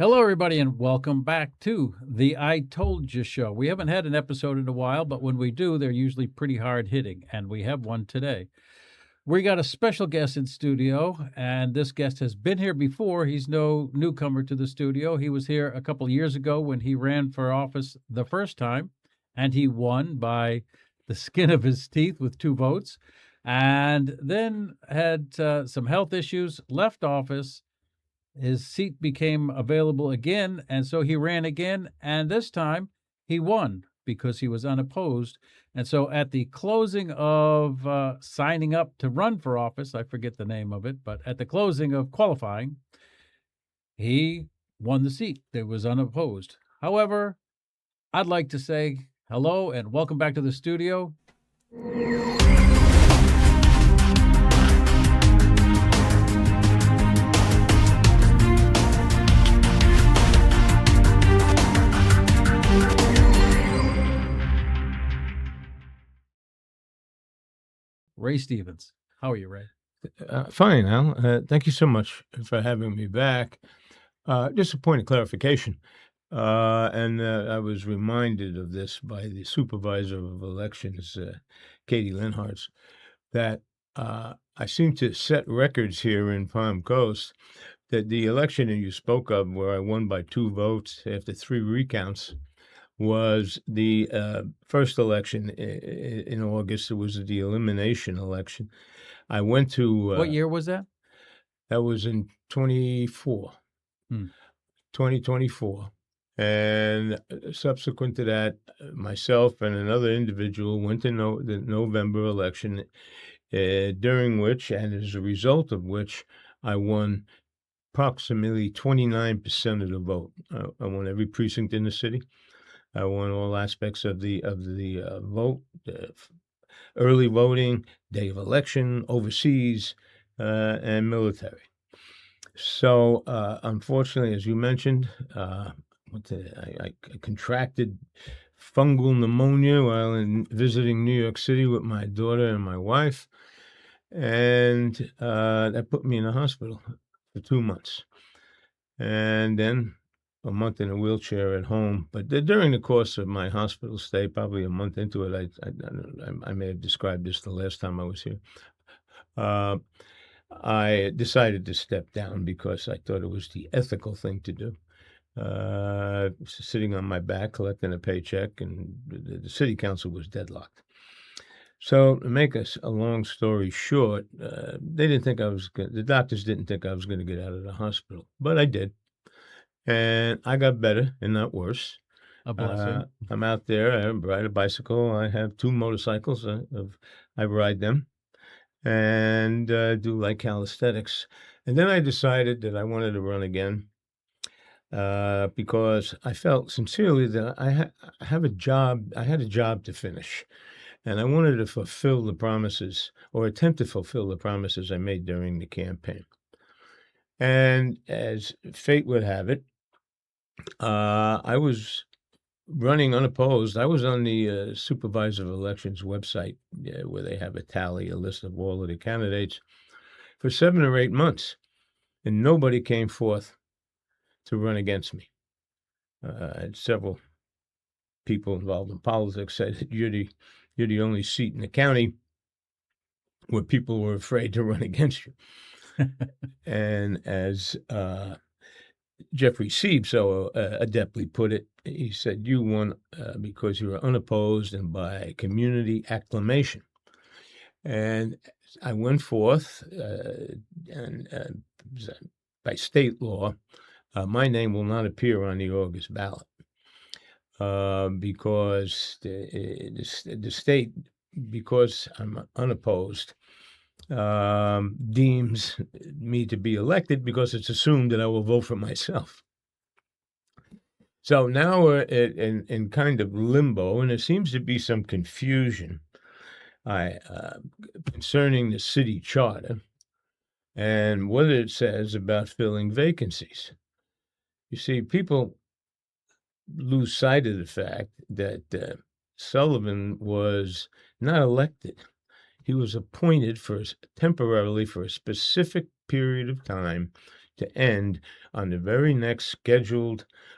Hello, everybody, and welcome back to the I Told You Show. We haven't had an episode in a while, but when we do, they're usually pretty hard hitting, and we have one today. We got a special guest in studio, and this guest has been here before. He's no newcomer to the studio. He was here a couple years ago when he ran for office the first time, and he won by the skin of his teeth with 2 votes, and then had some health issues, left office. His seat became available again, and so he ran again, and this time he won because he was unopposed. And so at the closing of signing up to run for office, I forget the name of it, but at the closing of qualifying, he won the seat that was unopposed. However, I'd like to say hello and welcome back to the studio. Ray Stevens. How are you, Ray? Fine, Al. Thank you so much for having me back. Just a point of clarification, I was reminded of this by the supervisor of elections, Katie Linhartz, that I seem to set records here in Palm Coast. That the election that you spoke of, where I won by 2 votes after 3 recounts, was the first election in August. It was the elimination election. I went to What year was that? That was in 2024. And subsequent to that, myself and another individual went to the November election, during which, and as a result of which, I won approximately 29% of the vote. I won every precinct in the city. I won all aspects of the vote, early voting, day of election, overseas, and military. So, unfortunately, as you mentioned, I contracted fungal pneumonia while visiting New York City with my daughter and my wife, and that put me in the hospital for 2 months, and then a month in a wheelchair at home. But during the course of my hospital stay, probably a month into it, I may have described this the last time I was here. I decided to step down because I thought it was the ethical thing to do. Sitting on my back, collecting a paycheck, and the city council was deadlocked. So to make a long story short, they didn't think the doctors didn't think I was going to get out of the hospital, but I did. And I got better and not worse. A blessing. I'm out there. I ride a bicycle. I have 2 motorcycles. I ride them and do like calisthenics. And then I decided that I wanted to run again because I felt sincerely that I have a job. I had a job to finish, and I wanted to fulfill the promises, or attempt to fulfill the promises I made during the campaign. And as fate would have it, I was running unopposed. I was on the supervisor of elections website, where they have a list of all of the candidates, for 7 or 8 months, and nobody came forth to run against me. Several people involved in politics said that you're the only seat in the county where people were afraid to run against you. And as Jeffrey Sieb so adeptly put it, he said, you won because you were unopposed and by community acclamation. And I went forth, and by state law, my name will not appear on the August ballot because the state, because I'm unopposed, deems me to be elected because it's assumed that I will vote for myself. So now we're in kind of limbo, and there seems to be some confusion concerning the city charter and what it says about filling vacancies. You see, people lose sight of the fact that Sullivan was not elected. He was appointed temporarily for a specific period of time to end on the very next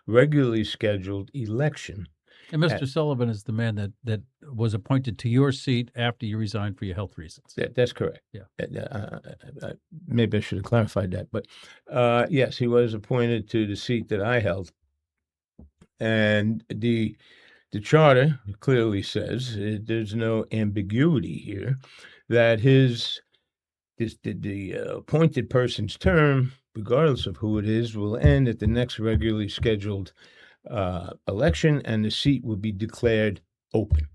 regularly scheduled election. And Mr. Sullivan is the man that was appointed to your seat after you resigned for your health reasons. That's correct. Yeah. Maybe I should have clarified that, but yes, he was appointed to the seat that I held, and the charter clearly says there's no ambiguity here that the appointed person's term, regardless of who it is, will end at the next regularly scheduled election, and the seat will be declared open.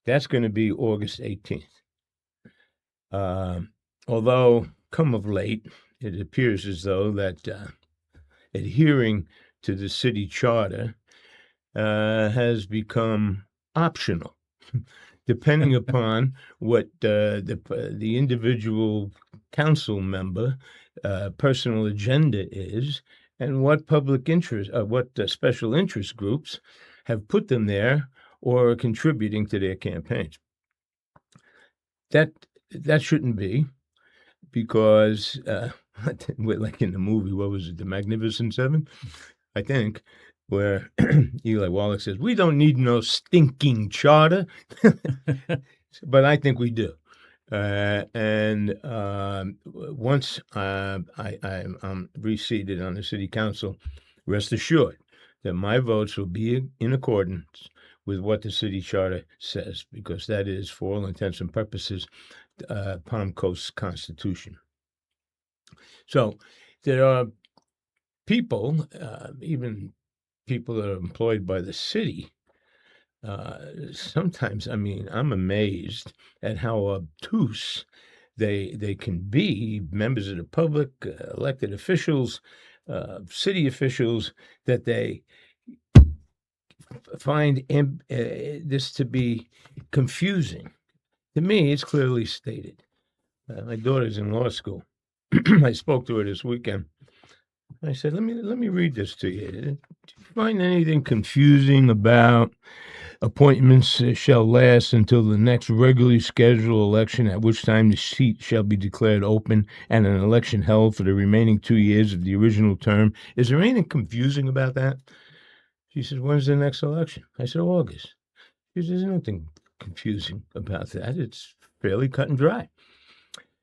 That's going to be August 18th. Although, come of late, it appears as though that adhering to the city charter has become optional, depending upon what the individual council member personal agenda is, and what public interest, what special interest groups have put them there or are contributing to their campaigns. That shouldn't be, because like in the movie, what was it, The Magnificent Seven, I think, where Eli Wallach says, "We don't need no stinking charter," but I think we do. And once I'm reseated on the city council, rest assured that my votes will be in accordance with what the city charter says, because that is, for all intents and purposes, Palm Coast Constitution. So there are people, even people that are employed by the city. Sometimes, I mean, I'm amazed at how obtuse they can be, members of the public, elected officials, city officials, that they find this to be confusing. To me, it's clearly stated. My daughter's in law school. I spoke to her this weekend. I said, let me read this to you. Do you find anything confusing about appointments shall last until the next regularly scheduled election, at which time the seat shall be declared open and an election held for the remaining 2 years of the original term? Is there anything confusing about that? She says, when's the next election? I said, August. She says, there's nothing confusing about that. It's fairly cut and dry.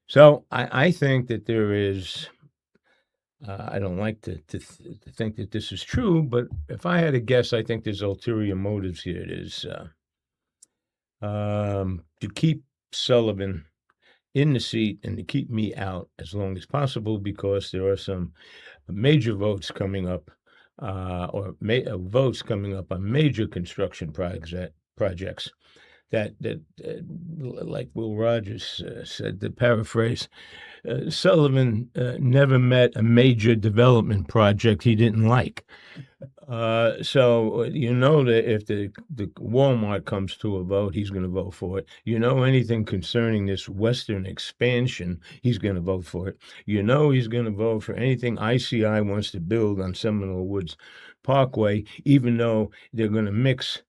So I think that there is, I don't like to think that this is true, but if I had to guess, I think there's ulterior motives here. There's to keep Sullivan in the seat and to keep me out as long as possible, because there are some major votes coming up, votes coming up on major construction projects that like Will Rogers said, to paraphrase, Sullivan never met a major development project he didn't like. So you know that if the Walmart comes to a vote, he's going to vote for it. You know, anything concerning this western expansion, he's going to vote for it. You know, he's going to vote for anything ICI wants to build on Seminole Woods Parkway, even though they want to mix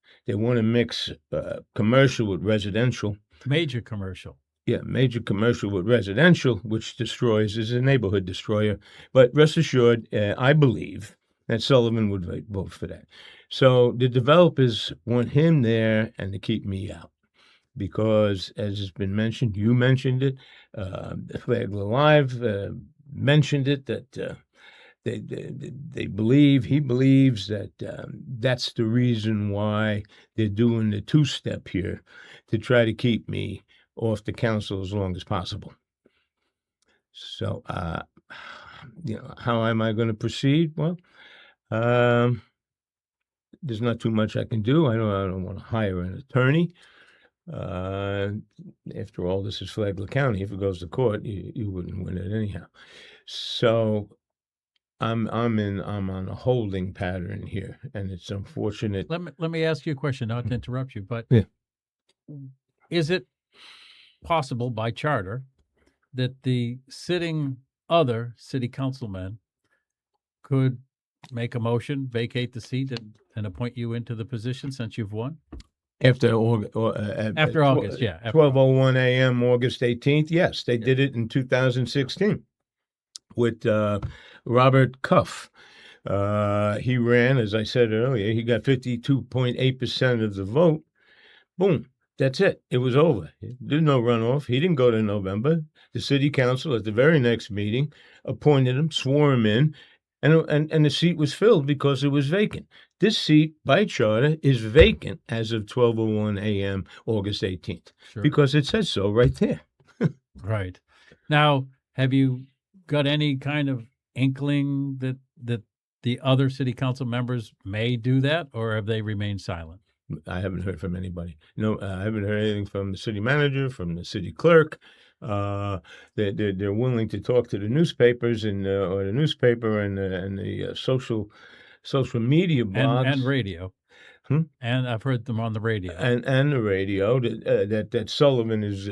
commercial with residential. Major commercial. Yeah, major commercial with residential, which is a neighborhood destroyer. But rest assured, I believe that Sullivan would vote for that. So the developers want him there and to keep me out, because, as has been mentioned, you mentioned it, Flagler Live mentioned it, that he believes that that's the reason why they're doing the two-step here, to try to keep me off the council as long as possible. So, how am I going to proceed? Well, there's not too much I can do. I don't want to hire an attorney. After all, this is Flagler County. If it goes to court, you wouldn't win it anyhow. So I'm on a holding pattern here, and it's unfortunate. Let me ask you a question, not to interrupt you, but yeah. Is it possible by charter that the sitting other city councilman could make a motion, vacate the seat, and appoint you into the position since you've won? After August, yeah. 12:01 a.m., August 18th, yes, they did it in 2016. with Robert Cuff. He ran, as I said earlier, he got 52.8% of the vote. Boom. That's it. It was over. There's no runoff. He didn't go to November. The city council at the very next meeting appointed him, swore him in, and the seat was filled because it was vacant. This seat, by charter, is vacant as of 12:01 a.m., August 18th, Sure. because it says so right there. Right. Now, have you got any kind of inkling that the other city council members may do that, or have they remained silent? I haven't heard from anybody. No, I haven't heard anything from the city manager, from the city clerk. They're willing to talk to the newspapers and or the newspaper and the social media blogs And radio. Hmm? And I've heard them on the radio. and the radio that Sullivan is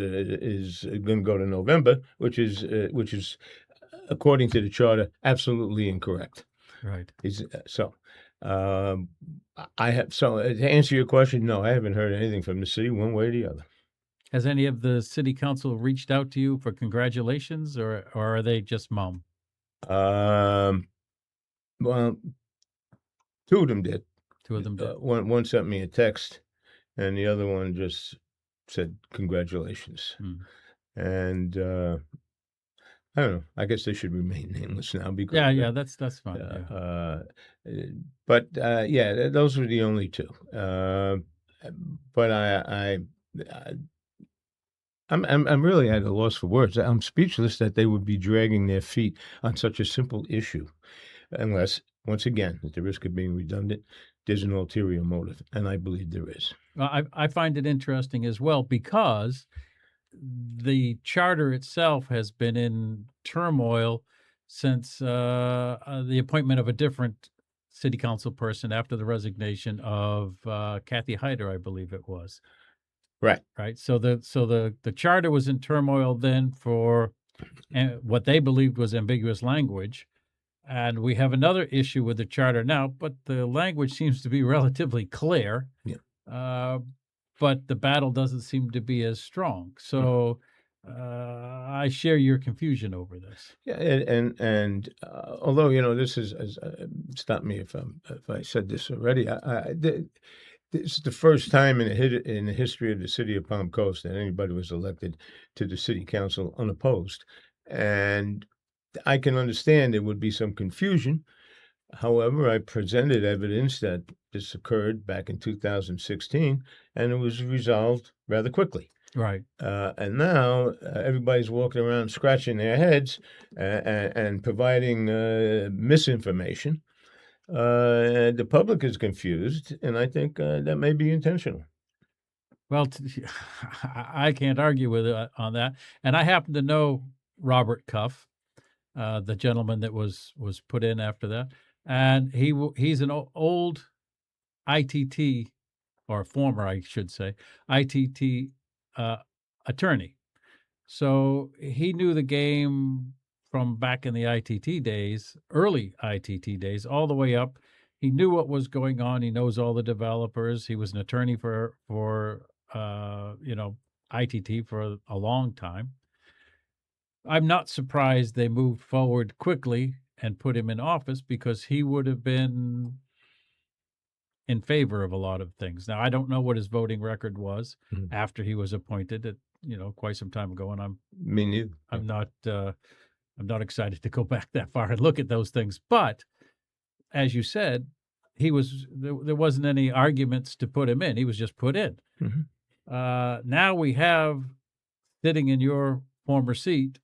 going to go to November, which is according to the charter absolutely incorrect. Right. To answer your question, no, I haven't heard anything from the city one way or the other. Has any of the city council reached out to you for congratulations, or are they just mum? Well, two of them did. Two of them did. One sent me a text, and the other one just said congratulations. And I don't know. I guess they should remain nameless now because Yeah, that's fine. Yeah. But yeah, those were the only two. But I'm really at a loss for words. I'm speechless that they would be dragging their feet on such a simple issue, unless, once again, at the risk of being redundant, there's an ulterior motive, and I believe there is. Well, I find it interesting as well because the charter itself has been in turmoil since the appointment of a different city council person after the resignation of Kathy Hyder, I believe it was. Right. Right. So the charter was in turmoil then for what they believed was ambiguous language. And we have another issue with the charter now, but the language seems to be relatively clear. Yeah. But the battle doesn't seem to be as strong. So I share your confusion over this. Yeah, and although this is stop me if I said this already. This is the first time in the history of the city of Palm Coast that anybody was elected to the city council unopposed, and I can understand there would be some confusion. However, I presented evidence that this occurred back in 2016, and it was resolved rather quickly. Right. And now everybody's walking around scratching their heads and providing misinformation. The public is confused, and I think that may be intentional. Well, I can't argue with it on that. And I happen to know Robert Cuff, the gentleman that was put in after that. And he's an old ITT, or former, I should say, ITT attorney. So he knew the game from back in the ITT days, early ITT days, all the way up. He knew what was going on. He knows all the developers. He was an attorney for ITT for a long time. I'm not surprised they moved forward quickly and put him in office because he would have been in favor of a lot of things. Now, I don't know what his voting record was after he was appointed at, quite some time ago. And Me neither. I'm not excited to go back that far and look at those things. But as you said, there wasn't any arguments to put him in. He was just put in. Now we have sitting in your former seat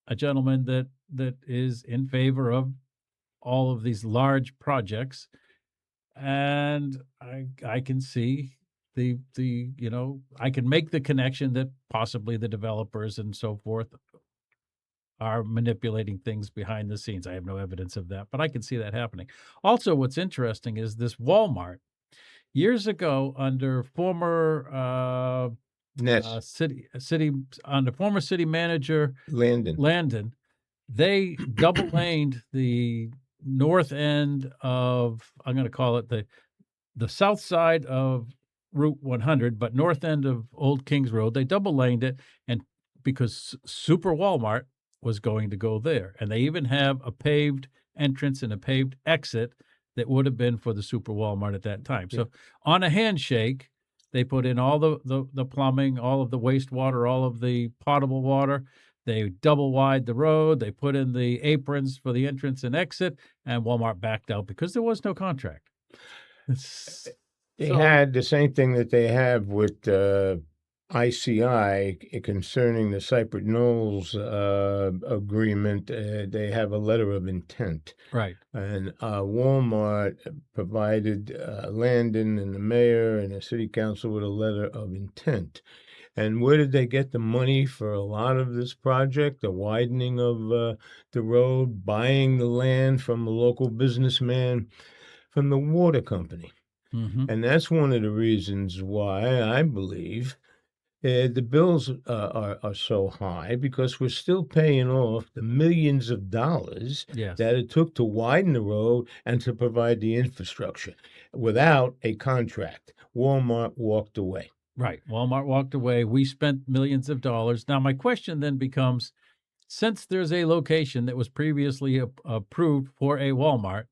a gentleman that is in favor of all of these large projects, and I can see I can make the connection that possibly the developers and so forth are manipulating things behind the scenes. I have no evidence of that, but I can see that happening. Also, what's interesting is this Walmart. Years ago, under former city under former city manager Landon, they double laned the north end of, I'm going to call it the south side of Route 100, but north end of Old Kings Road. They double laned it, and because Super Walmart was going to go there. And they even have a paved entrance and a paved exit that would have been for the Super Walmart at that time. So on a handshake, they put in all the plumbing, all of the wastewater, all of the potable water. They double wide the road. They put in the aprons for the entrance and exit, and Walmart backed out because there was no contract. They So- had the same thing that they have with ICI concerning the Cypress Knolls agreement. They have a letter of intent. Right. And Walmart provided Landon and the mayor and the city council with a letter of intent. And where did they get the money for a lot of this project? The widening of the road, buying the land from a local businessman, from the water company. Mm-hmm. And that's one of the reasons why I believe the bills are so high, because we're still paying off the millions of dollars Yes. that it took to widen the road and to provide the infrastructure without a contract. Walmart walked away. Right. Walmart walked away. We spent millions of dollars. Now, my question then becomes, since there's a location that was previously approved for a Walmart,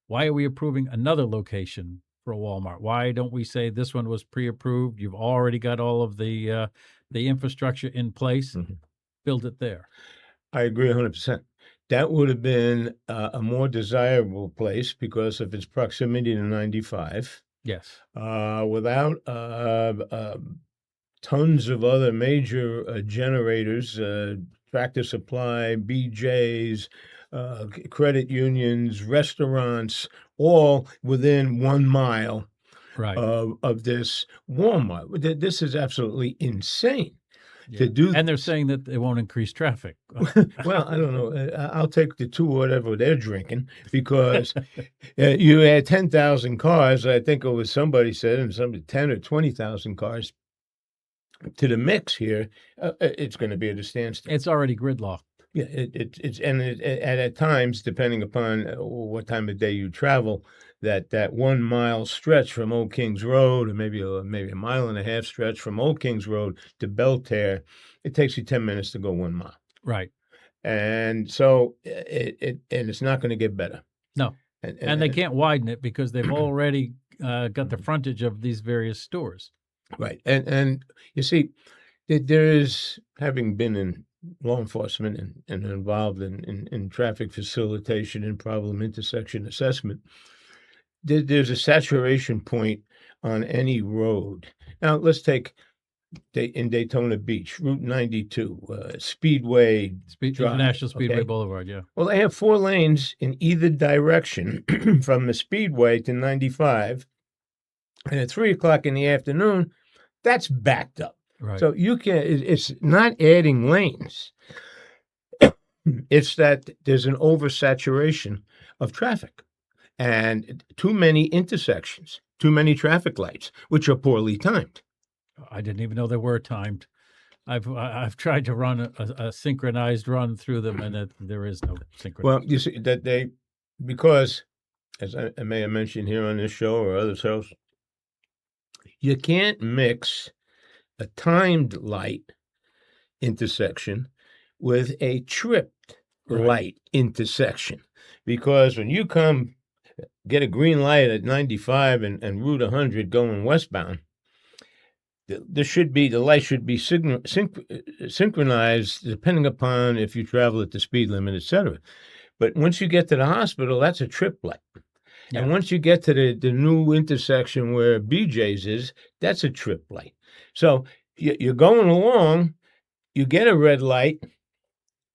why are we approving another location for a Walmart? Why don't we say this one was pre-approved? You've already got all of the infrastructure in place. Build it there. I agree 100%. That would have been a more desirable place because of its proximity to 95. Yes. Without tons of other major generators, Tractor Supply, BJ's, credit unions, restaurants, all within 1 mile Right. of this Walmart. This is absolutely insane. To do And they're saying that it won't increase traffic. Well, I don't know. I'll take the two whatever they're drinking, because you add 10,000 cars. I think it was somebody said, and somebody 10 or 20,000 cars to the mix here. It's going to be at a standstill. It's already gridlocked. Yeah, it's and at times, depending upon what time of day you travel, that 1 mile stretch from Old Kings Road, or maybe a mile and a half stretch from Old Kings Road to Belterre, it takes you 10 minutes to go 1 mile. Right. And so it's not going to get better. No. And they can't widen it because they've already got the frontage of these various stores. Right. And you see, there is, having been in law enforcement and involved in traffic facilitation and problem intersection assessment, there's a saturation point on any road. Now, let's take in Daytona Beach, Route 92, Speedway Drive, International Speedway okay? Boulevard, yeah. Well, they have 4 lanes in either direction from the Speedway to 95. And at 3 o'clock in the afternoon, that's backed up. Right. So you can, it's not adding lanes. It's that there's an oversaturation of traffic and too many intersections, too many traffic lights, which are poorly timed. I didn't even know they were timed. I've tried to run a synchronized run through them, and there is no synchronized. Well, you see that because, as I may have mentioned here on this show or other shows, you can't mix a timed light intersection with a tripped light intersection, because when you get a green light at 95 and Route 100 going westbound, the light should be synchronized depending upon if you travel at the speed limit, etc. But once you get to the hospital, that's a trip light. Yeah. And once you get to the new intersection where BJ's is, that's a trip light. So you're going along, you get a red light,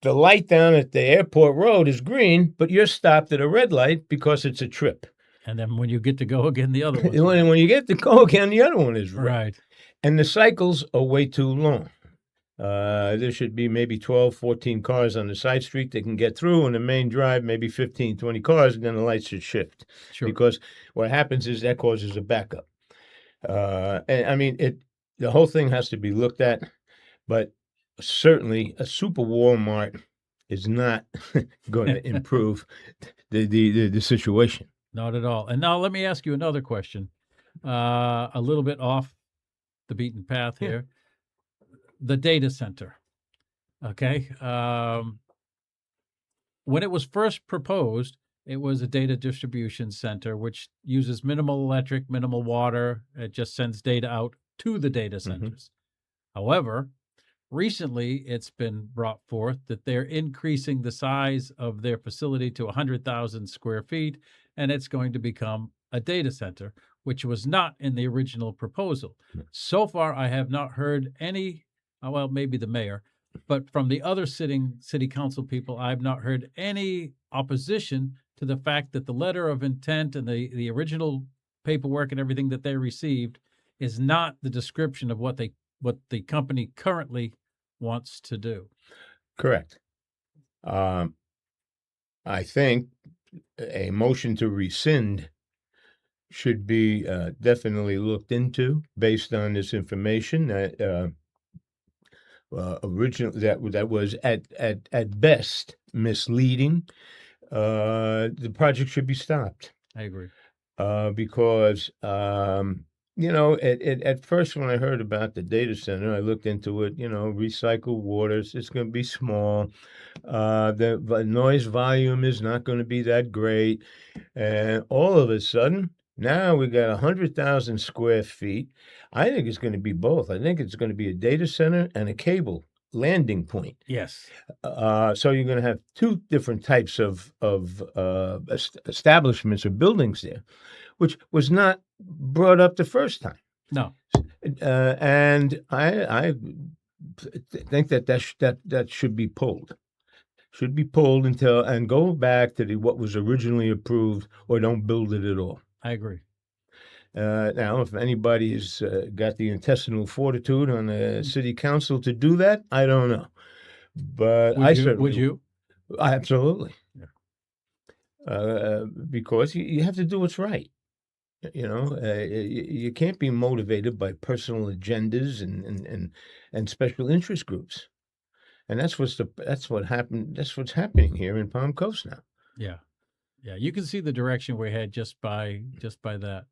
the light down at the airport road is green, but you're stopped at a red light because it's a trip. And then when you get to go again, the other one. When you get to go again, the other one is red. Right. And the cycles are way too long. There should be maybe 12, 14 cars on the side street that can get through, and the main drive, maybe 15, 20 cars, and then the lights should shift. Sure. Because what happens is that causes a backup. And I mean, the whole thing has to be looked at, but certainly a super Walmart is not going to improve the situation. Not at all. And now let me ask you another question, a little bit off the beaten path here. The data center. Okay. When it was first proposed, it was a data distribution center, which uses minimal electric, minimal water. It just sends data out to the data centers. However, recently it's been brought forth that they're increasing the size of their facility to 100,000 square feet, and it's going to become a data center, which was not in the original proposal. So far, I have not heard any, well, maybe the mayor, but from the other sitting city council people, I've not heard any opposition to the fact that the letter of intent and the original paperwork and everything that they received is not the description of what the company currently wants to do. Correct. I think a motion to rescind should be definitely looked into based on this information that original that was at best misleading. The project should be stopped I agree. because at first when I heard about the data center, I looked into it. Recycled waters. It's going to be small. The noise volume is not going to be that great, and all of a sudden. Now we got 100,000 square feet. I think it's going to be both. I think it's going to be a data center and a cable landing point. Yes. So you're going to have two different types of establishments or buildings there, which was not brought up the first time. No. And I think that should be pulled. Should be pulled and go back to what was originally approved, or don't build it at all. I agree. Now, if anybody's got the intestinal fortitude on the city council to do that, I don't know. But would you? Absolutely. Yeah. Because you have to do what's right. You can't be motivated by personal agendas and special interest groups. And that's what's happened. That's what's happening here in Palm Coast now. Yeah. Yeah, you can see the direction we're headed just by that.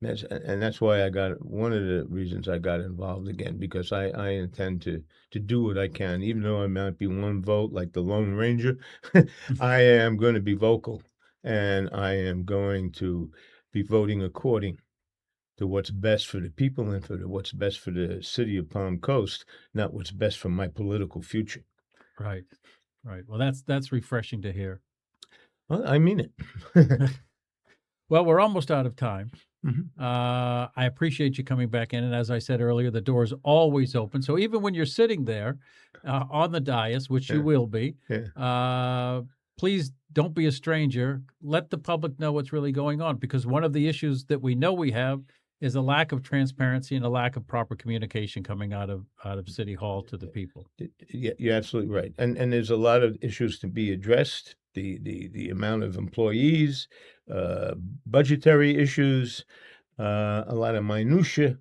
That's why one of the reasons I got involved again, because I intend to do what I can, even though I might be one vote like the Lone Ranger. I am going to be vocal, and I am going to be voting according to what's best for the people and what's best for the city of Palm Coast, not what's best for my political future. Right. Well, that's refreshing to hear. Well, I mean it. Well, we're almost out of time. Mm-hmm. I appreciate you coming back in. And as I said earlier, the door is always open. So even when you're sitting there on the dais, which you will be, please don't be a stranger. Let the public know what's really going on, because one of the issues that we know we have is a lack of transparency and a lack of proper communication coming out of City Hall to the people. Yeah, you're absolutely right. And there's a lot of issues to be addressed. The amount of employees, budgetary issues, a lot of minutia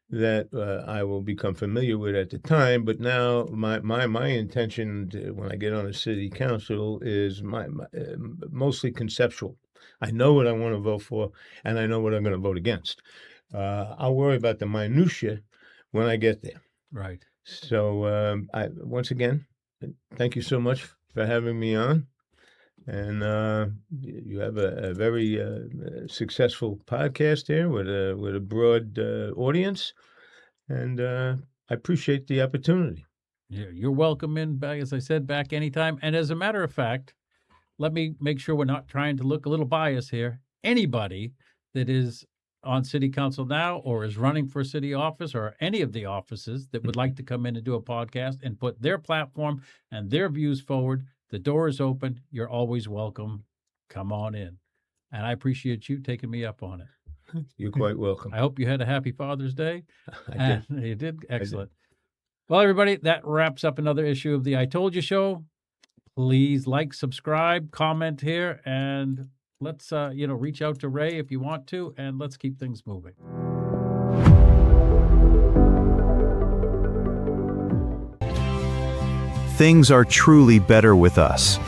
that I will become familiar with at the time. But now my intention when I get on the city council is mostly conceptual. I know what I want to vote for, and I know what I'm going to vote against. I'll worry about the minutia when I get there. Right. So once again, thank you so much for having me on. And you have a very successful podcast here with a broad audience, and I appreciate the opportunity. You're welcome in back, as I said, back anytime. And as a matter of fact, let me make sure we're not trying to look a little biased here. Anybody that is on city council now or is running for city office or any of the offices that would like to come in and do a podcast and put their platform and their views forward, the door is open. You're always welcome. Come on in. And I appreciate you taking me up on it. You're quite welcome. I hope you had a happy Father's Day. I did. You did? Excellent. Well, everybody, that wraps up another issue of the I Told You Show. Please like, subscribe, comment here, and let's reach out to Ray if you want to, and let's keep things moving. Things are truly better with us.